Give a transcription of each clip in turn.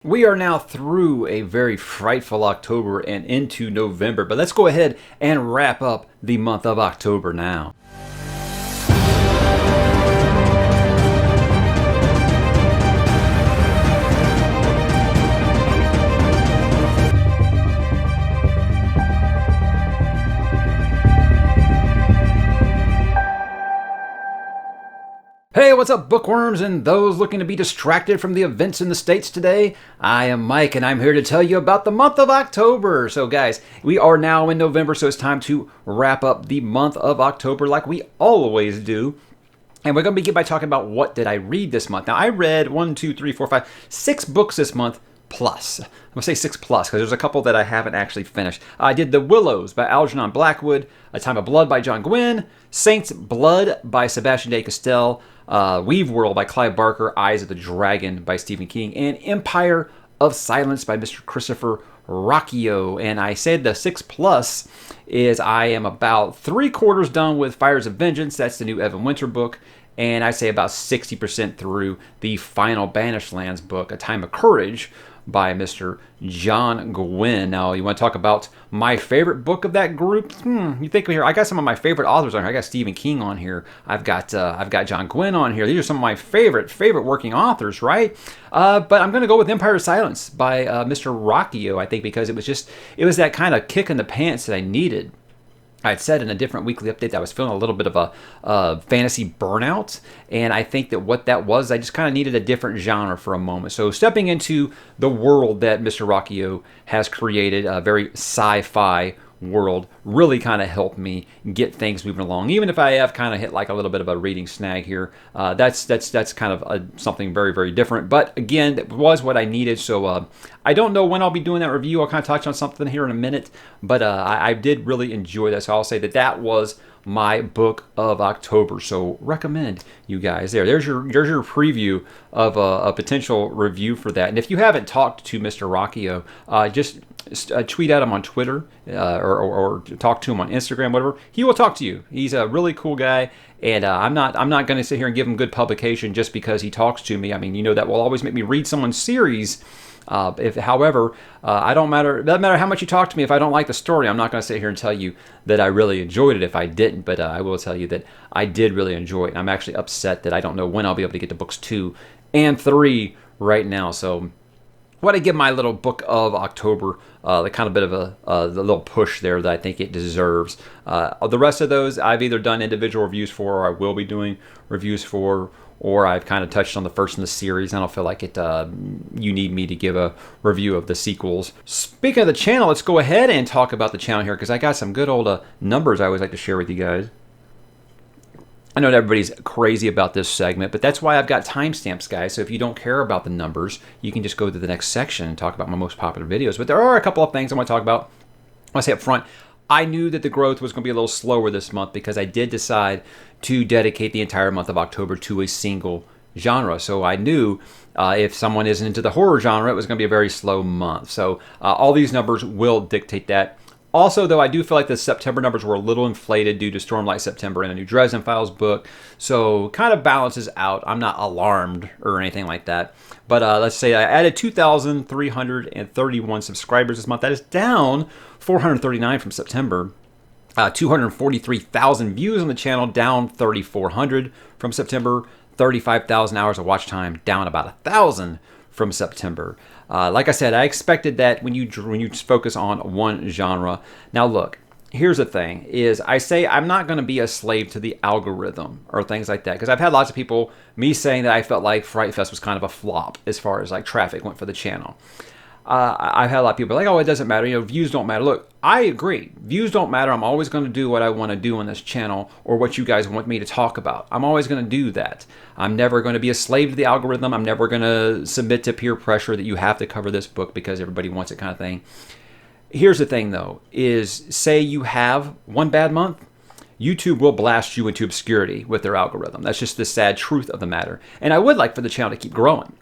We are now through a very frightful October and into November, but let's go ahead and wrap up the month of October now. Hey, what's up, bookworms and those looking to be distracted from the events in the States today? I am Mike, and I'm here to tell you about the month of October. So, guys, we are now in November, so it's time to wrap up the month of October like we always do. And we're going to begin by talking about what did I read this month. Now, I read 6 books this month plus. I'm going to say 6 plus because there's a couple that I haven't actually finished. I did The Willows by Algernon Blackwood, A Time of Blood by John Gwynne, Saint's Blood by Sebastian de Castell, Weave World by Clive Barker, Eyes of the Dragon by Stephen King, and Empire of Silence by Mr. Christopher Rocchio. And I said the 6 plus is I am about 3/4 done with Fires of Vengeance. That's the new Evan Winter book. And I say about 60% through the final Banished Lands book, A Time of Courage by Mr. John Gwynne. Now, you want to talk about my favorite book of that group? You think here? I got some of my favorite authors on here. I got Stephen King on here. I've got John Gwynne on here. These are some of my favorite working authors, right? But I'm going to go with Empire of Silence by Mr. Rocchio. I think because it was that kind of kick in the pants that I needed. I had said in a different weekly update that I was feeling a little bit of a fantasy burnout, and I think that what that was, I just kind of needed a different genre for a moment. So stepping into the world that Mr. Rocchio has created, a very sci-fi world, really kind of helped me get things moving along. Even if I have kind of hit like a little bit of a reading snag here, that's kind of something very, very different. But again, that was what I needed. So I don't know when I'll be doing that review. I'll kind of touch on something here in a minute, but I did really enjoy that. So I'll say that was my book of October. So recommend you guys there. There's your preview of a potential review for that. And if you haven't talked to Mr. Rocchio, just tweet at him on Twitter or talk to him on Instagram, whatever. He will talk to you. He's a really cool guy, and I'm not going to sit here and give him good publication just because he talks to me. I mean, that will always make me read someone's series. However, it doesn't matter how much you talk to me. If I don't like the story, I'm not going to sit here and tell you that I really enjoyed it if I didn't. But I will tell you that I did really enjoy it. And I'm actually upset that I don't know when I'll be able to get to books 2 and 3 right now. So what I give my little book of October, the kind of bit of the little push there that I think it deserves. The rest of those I've either done individual reviews for, or I will be doing reviews for, or I've kind of touched on the first in the series. I don't feel like you need me to give a review of the sequels. Speaking of the channel, let's go ahead and talk about the channel here, because I got some good old numbers I always like to share with you guys. I know that everybody's crazy about this segment, but that's why I've got timestamps, guys. So if you don't care about the numbers, you can just go to the next section and talk about my most popular videos. But there are a couple of things I want to talk about. I want to say up front, I knew that the growth was going to be a little slower this month because I did decide to dedicate the entire month of October to a single genre. So I knew if someone isn't into the horror genre, it was going to be a very slow month. So all these numbers will dictate that. Also, though, I do feel like the September numbers were a little inflated due to Stormlight September and a new Dresden Files book. So kind of balances out. I'm not alarmed or anything like that. But let's say I added 2,331 subscribers this month. That is down 439 from September. 243,000 views on the channel, down 3,400 from September. 35,000 hours of watch time, down about 1,000 from September. Like I said, I expected that when you focus on one genre. Now look, here's the thing, is I say I'm not going to be a slave to the algorithm or things like that, because I've had lots of people, me saying that I felt like Fright Fest was kind of a flop as far as like traffic went for the channel. I've had a lot of people like, oh, it doesn't matter, views don't matter. Look, I agree. Views don't matter. I'm always going to do what I want to do on this channel, or what you guys want me to talk about. I'm always going to do that. I'm never going to be a slave to the algorithm. I'm never going to submit to peer pressure that you have to cover this book because everybody wants it kind of thing. Here's the thing, though, is say you have one bad month, YouTube will blast you into obscurity with their algorithm. That's just the sad truth of the matter. And I would like for the channel to keep growing.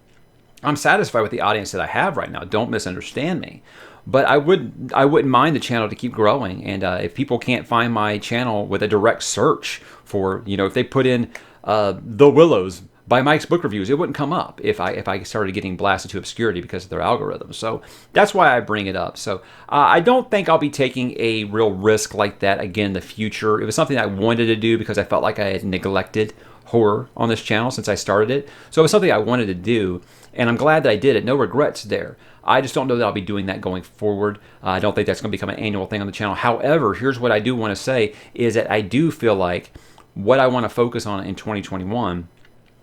I'm satisfied with the audience that I have right now. Don't misunderstand me. But I wouldn't mind the channel to keep growing. And if people can't find my channel with a direct search for, if they put in The Willows by Mike's Book Reviews, it wouldn't come up if I started getting blasted to obscurity because of their algorithm. So that's why I bring it up. So I don't think I'll be taking a real risk like that again in the future. It was something I wanted to do because I felt like I had neglected horror on this channel since I started it. So it was something I wanted to do, and I'm glad that I did it. No regrets there. I just don't know that I'll be doing that going forward. I don't think that's going to become an annual thing on the channel. However, here's what I do want to say is that I do feel like what I want to focus on in 2021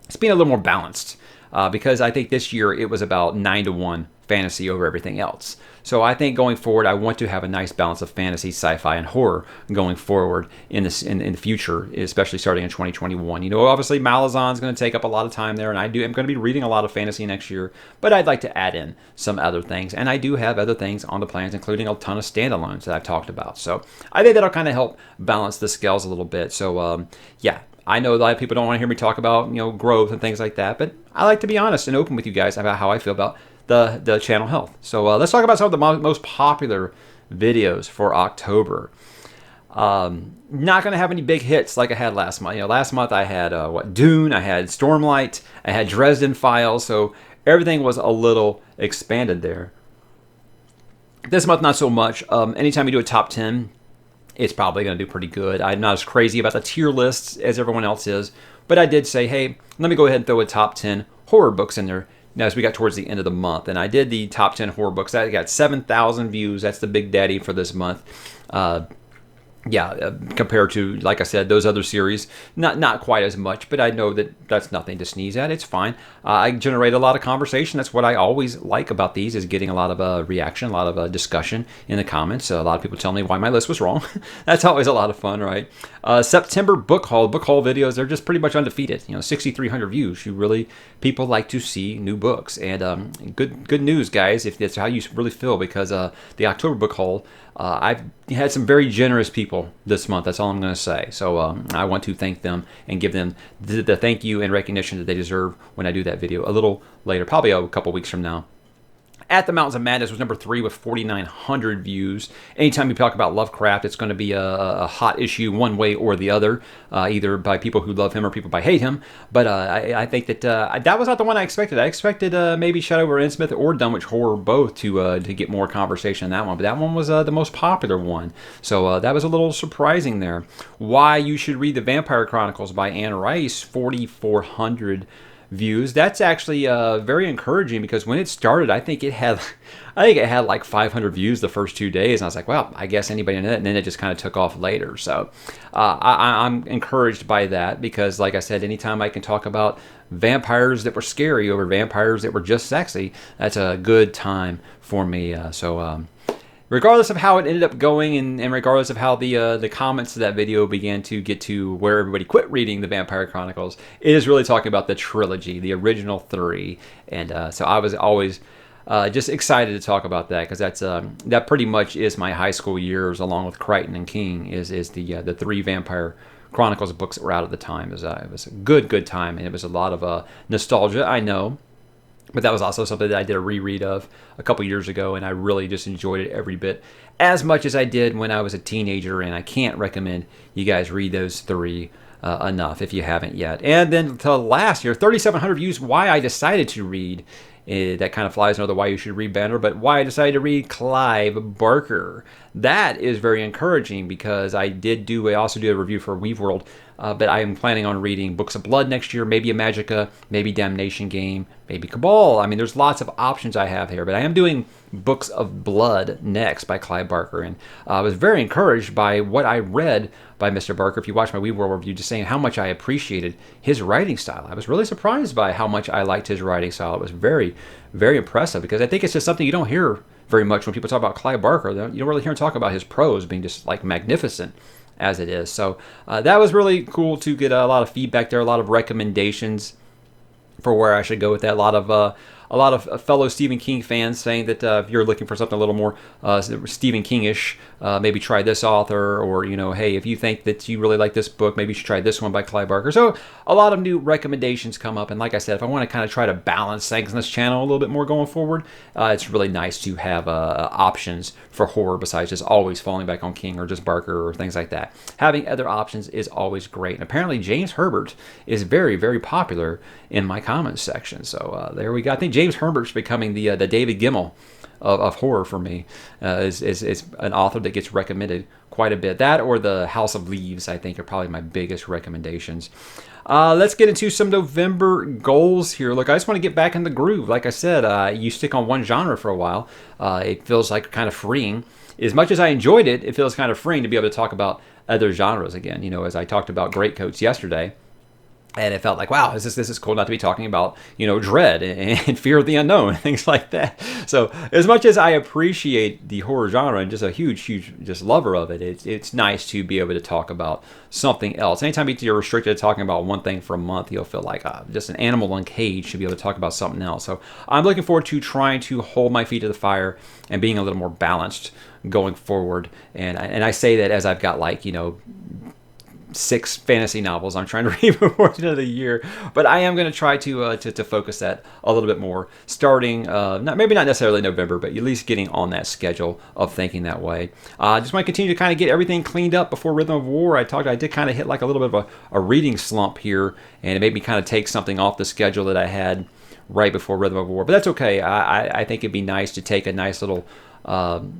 is being a little more balanced, because I think this year it was about 9-1 fantasy over everything else. So I think going forward, I want to have a nice balance of fantasy, sci-fi, and horror going forward in the future, especially starting in 2021. You know, obviously Malazan's going to take up a lot of time there, and I'm going to be reading a lot of fantasy next year, but I'd like to add in some other things, and I do have other things on the plans, including a ton of standalones that I've talked about. So I think that'll kind of help balance the scales a little bit. So yeah. I know a lot of people don't want to hear me talk about, you know, growth and things like that, but I like to be honest and open with you guys about how I feel about the channel health. So let's talk about some of the most popular videos for October. Not going to have any big hits like I had last month. You know, last month I had Dune, I had Stormlight, I had Dresden Files, so everything was a little expanded there. This month, not so much. Anytime you do a top 10, it's probably going to do pretty good. I'm not as crazy about the tier lists as everyone else is, but I did say, hey, let me go ahead and throw a top 10 horror books in there now as we got towards the end of the month. And I did the top 10 horror books. I got 7,000 views. That's the big daddy for this month. Compared to, like I said, those other series, not quite as much, but I know that that's nothing to sneeze at. It's fine. I generate a lot of conversation. That's what I always like about these, is getting a lot of reaction, a lot of discussion in the comments. A lot of people tell me why my list was wrong. That's always a lot of fun, right? September book haul videos, they're just pretty much undefeated. You know, 6,300 views. People like to see new books, and good news, guys, if that's how you really feel, because the October book haul, I've had some very generous people this month. That's all I'm going to say. So I want to thank them and give them the thank you and recognition that they deserve when I do that video a little later, probably a couple weeks from now. At the Mountains of Madness was number 3 with 4,900 views. Anytime you talk about Lovecraft, it's going to be a hot issue one way or the other, either by people who love him or people who hate him. But I think that that was not the one I expected. I expected maybe Shadow over Innsmouth or Dunwich Horror both to get more conversation in that one. But that one was the most popular one. So that was a little surprising there. Why You Should Read the Vampire Chronicles by Anne Rice, 4,400 views. That's actually very encouraging, because when it started, I think it had like 500 views the first 2 days, and I was like, well, I guess anybody in it, and then it just kind of took off later. So I'm encouraged by that, because like I said, anytime I can talk about vampires that were scary over vampires that were just sexy, that's a good time for me. Regardless of how it ended up going, and regardless of how the comments to that video began to get to where everybody quit reading the Vampire Chronicles, it is really talking about the trilogy, the original 3. And so I was always just excited to talk about that, because that pretty much is my high school years, along with Crichton and King, is the 3 Vampire Chronicles books that were out at the time. It was a good time, and it was a lot of nostalgia, I know. But that was also something that I did a reread of a couple years ago, and I really just enjoyed it every bit as much as I did when I was a teenager, and I can't recommend you guys read those 3 enough if you haven't yet. And then to last year, 3,700 views, why I decided to read, that kind of flies under the Why You Should Read banner, but why I decided to read Clive Barker. That is very encouraging, because I also did a review for Weave World, but I am planning on reading Books of Blood next year, maybe a Magica, maybe Damnation Game, maybe Cabal. I mean, there's lots of options I have here, but I am doing Books of Blood next by Clive Barker, and I was very encouraged by what I read by Mr. Barker. If you watch my Weave World review, just saying how much I appreciated his writing style. I was really surprised by how much I liked his writing style. It was very, very impressive, because I think it's just something you don't hear very much when people talk about Clive Barker. You don't really hear him talk about his prose being just like magnificent as it is. So that was really cool to get a lot of feedback there, a lot of recommendations for where I should go with that. A lot of a lot of fellow Stephen King fans saying that if you're looking for something a little more Stephen King-ish, maybe try this author, or, hey, if you think that you really like this book, maybe you should try this one by Clive Barker. So a lot of new recommendations come up, and like I said, if I want to kind of try to balance things on this channel a little bit more going forward, it's really nice to have options for horror besides just always falling back on King or just Barker or things like that. Having other options is always great. And apparently James Herbert is very, very popular in my comments section. So there we go. I think James Herbert's becoming the David Gemmell of horror for me. Is an author that gets recommended quite a bit. That or the House of Leaves, I think, are probably my biggest recommendations. Let's get into some November goals here. Look, I just want to get back in the groove. Like I said, you stick on one genre for a while. It feels like kind of freeing. As much as I enjoyed it, it feels kind of freeing to be able to talk about other genres again. As I talked about Greatcoats yesterday, and it felt like, wow, this is cool not to be talking about, dread and fear of the unknown, things like that. So as much as I appreciate the horror genre and just a huge just lover of it, it's nice to be able to talk about something else. Anytime you're restricted to talking about one thing for a month, you'll feel like just an animal uncaged to be able to talk about something else. So I'm looking forward to trying to hold my feet to the fire and being a little more balanced going forward. And I say that as I've got 6 fantasy novels I'm trying to read before the end of the year, but I am going to try to focus that a little bit more, starting maybe not necessarily November, but at least getting on that schedule of thinking that way. I just want to continue to kind of get everything cleaned up before Rhythm of War. I did kind of hit like a little bit of a reading slump here, and it made me kind of take something off the schedule that I had right before Rhythm of War, but that's okay. I think it'd be nice to take a nice little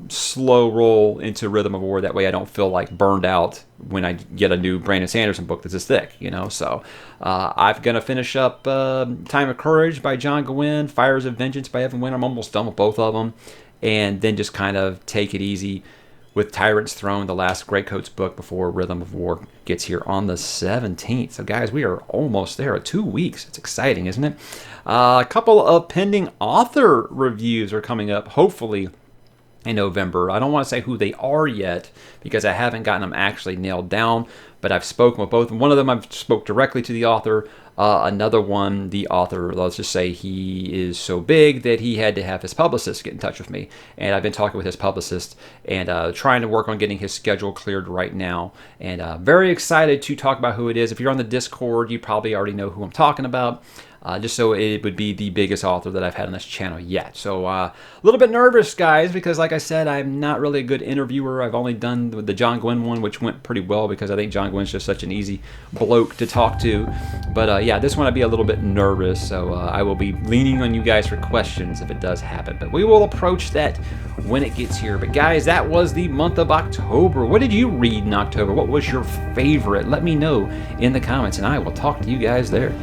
slow roll into Rhythm of War. That way I don't feel like burned out when I get a new Brandon Sanderson book that's this thick, So I'm going to finish up Time of Courage by John Gwynne, Fires of Vengeance by Evan Wynn. I'm almost done with both of them. And then just kind of take it easy with Tyrant's Throne, the last Greatcoats book before Rhythm of War gets here on the 17th. So guys, we are almost there. 2 weeks. It's exciting, isn't it? A couple of pending author reviews are coming up, hopefully, in November. I don't want to say who they are yet because I haven't gotten them actually nailed down, but I've spoken with both. One of them I've spoke directly to the author. Another one, the author, let's just say he is so big that he had to have his publicist get in touch with me. And I've been talking with his publicist and trying to work on getting his schedule cleared right now. And very excited to talk about who it is. If you're on the Discord, you probably already know who I'm talking about. Just so it would be the biggest author that I've had on this channel yet. So a little bit nervous, guys, because like I said, I'm not really a good interviewer. I've only done the John Gwynne one, which went pretty well because I think John Gwynne's just such an easy bloke to talk to. But yeah, this one I'd be a little bit nervous, so I will be leaning on you guys for questions if it does happen. But we will approach that when it gets here. But guys, that was the month of October. What did you read in October? What was your favorite? Let me know in the comments, and I will talk to you guys there.